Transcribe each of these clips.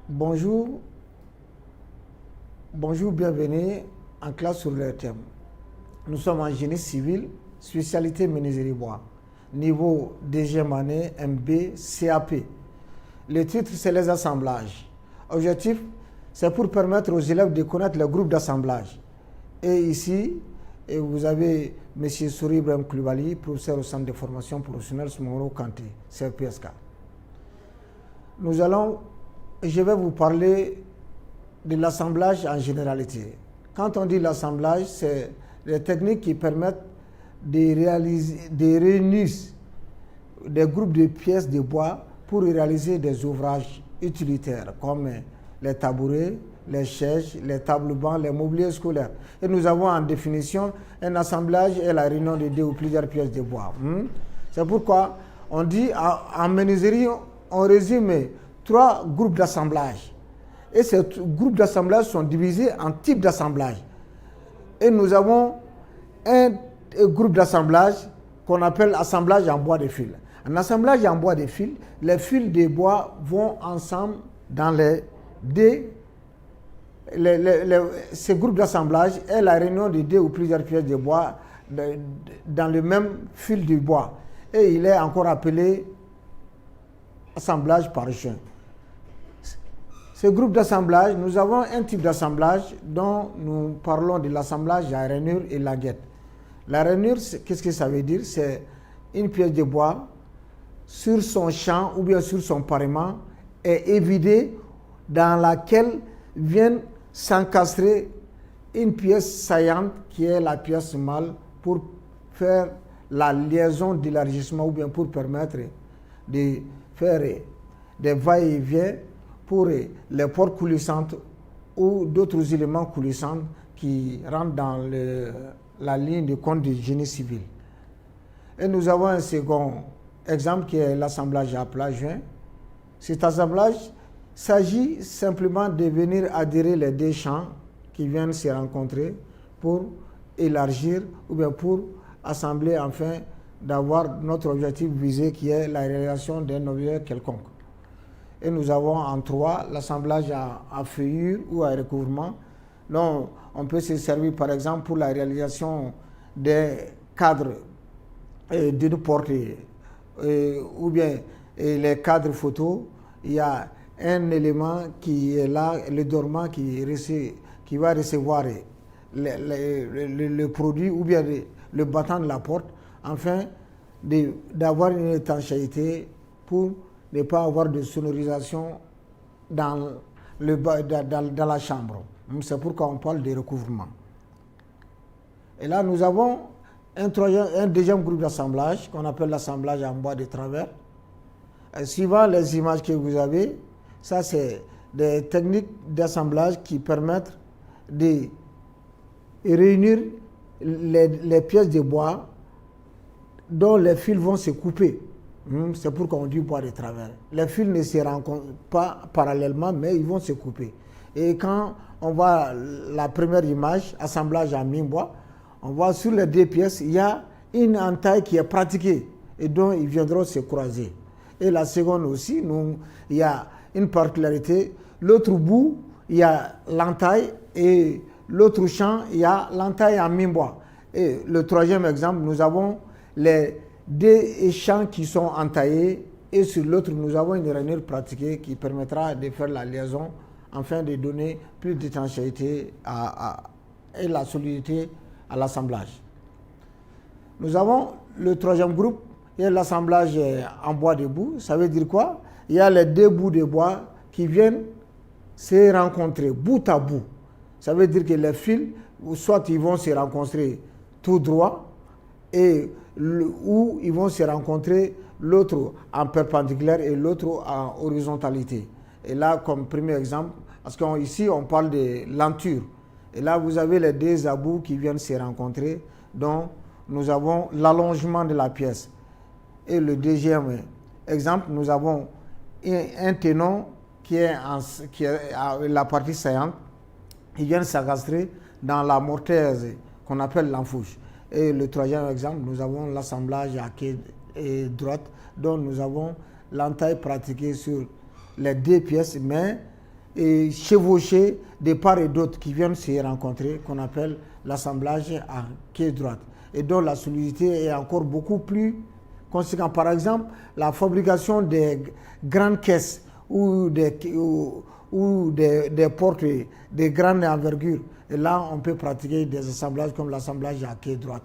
Bonjour, bonjour, bienvenue en classe sur le thème. Nous sommes en génie civil, spécialité menuiserie bois, niveau deuxième année, MB, CAP. Le titre, c'est les assemblages. Objectif, c'est pour permettre aux élèves de connaître le groupe d'assemblage. Et ici, vous avez M. Souri Ibrahim Koulibaly, professeur au centre de formation professionnelle Soumoro Kanté, CPSK. Je vais vous parler de l'assemblage en généralité. Quand on dit l'assemblage, c'est les techniques qui permettent de réunir des groupes de pièces de bois pour réaliser des ouvrages utilitaires comme les tabourets, les chaises, les tables bancs, les mobiliers scolaires. Et nous avons en définition un assemblage et la réunion de deux ou plusieurs pièces de bois. C'est pourquoi on dit en menuiserie, on résume 3 groupes d'assemblage. Et ces groupes d'assemblage sont divisés en types d'assemblage. Et nous avons un groupe d'assemblage qu'on appelle assemblage en bois de fil. En assemblage en bois de fil, les fils de bois vont ensemble dans ces groupes d'assemblage et la réunion de 2 ou plusieurs pièces de bois dans le même fil de bois. Et il est encore appelé assemblage par joint. Ce groupe d'assemblage, nous avons un type d'assemblage dont nous parlons de l'assemblage à rainure et languette. La rainure, qu'est-ce que ça veut dire? C'est une pièce de bois sur son champ ou bien sur son parement est évidée dans laquelle vient s'encastrer une pièce saillante qui est la pièce mâle pour faire la liaison d'élargissement ou bien pour permettre de faire des va-et-vient pour les portes coulissantes ou d'autres éléments coulissants qui rentrent dans la ligne de compte du génie civil. Et nous avons un second exemple qui est l'assemblage à plat joint. Cet assemblage s'agit simplement de venir adhérer les 2 champs qui viennent se rencontrer pour élargir ou bien pour assembler afin d'avoir notre objectif visé qui est la réalisation d'un objet quelconque. Et nous avons en 3 l'assemblage à feuillure ou à recouvrement. Donc, on peut se servir par exemple pour la réalisation des cadres d'une porte ou bien les cadres photo. Il y a un élément qui est là, le dormant qui va recevoir le produit ou bien le battant de la porte afin d'avoir une étanchéité pour ne pas avoir de sonorisation dans la chambre. C'est pourquoi on parle de recouvrement. Et là, nous avons un deuxième groupe d'assemblage qu'on appelle l'assemblage en bois de travers. Suivant les images que vous avez, ça c'est des techniques d'assemblage qui permettent de réunir les pièces de bois dont les fils vont se couper. C'est pourquoi on dit bois de travers. Les fils ne se rencontrent pas parallèlement, mais ils vont se couper. Et quand on voit la première image, assemblage en mi-bois, on voit sur les 2 pièces, il y a une entaille qui est pratiquée et dont ils viendront se croiser. Et la seconde aussi, il y a une particularité. L'autre bout, il y a l'entaille et l'autre champ, il y a l'entaille en mi-bois. Et le troisième exemple, nous avons les 2 champs qui sont entaillés et sur l'autre, nous avons une rainure pratiquée qui permettra de faire la liaison afin de donner plus d'étanchéité et la solidité à l'assemblage. Nous avons le 3e groupe, il y a l'assemblage en bois debout. Ça veut dire quoi? Il y a les 2 bouts de bois qui viennent se rencontrer bout à bout. Ça veut dire que les fils, soit ils vont se rencontrer tout droit ou ils vont se rencontrer l'autre en perpendiculaire et l'autre en horizontalité. Et là, comme premier exemple, parce qu'ici on parle de lenture. Et là, vous avez les 2 abouts qui viennent se rencontrer, donc nous avons l'allongement de la pièce. Et le deuxième exemple, nous avons un ténon qui est la partie saillante, qui vient s'encastrer dans la mortaise qu'on appelle l'enfourche. Et le 3e exemple, nous avons l'assemblage à quai droite, dont nous avons l'entaille pratiquée sur les 2 pièces, mais chevauchés de part et d'autre qui viennent se rencontrer, qu'on appelle l'assemblage à quai droite, et dont la solidité est encore beaucoup plus conséquente. Par exemple, la fabrication des grandes caisses ou des portes de grande envergure. Et là, on peut pratiquer des assemblages comme l'assemblage à quai droite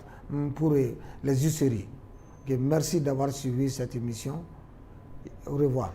pour les usseries. Okay, merci d'avoir suivi cette émission. Au revoir.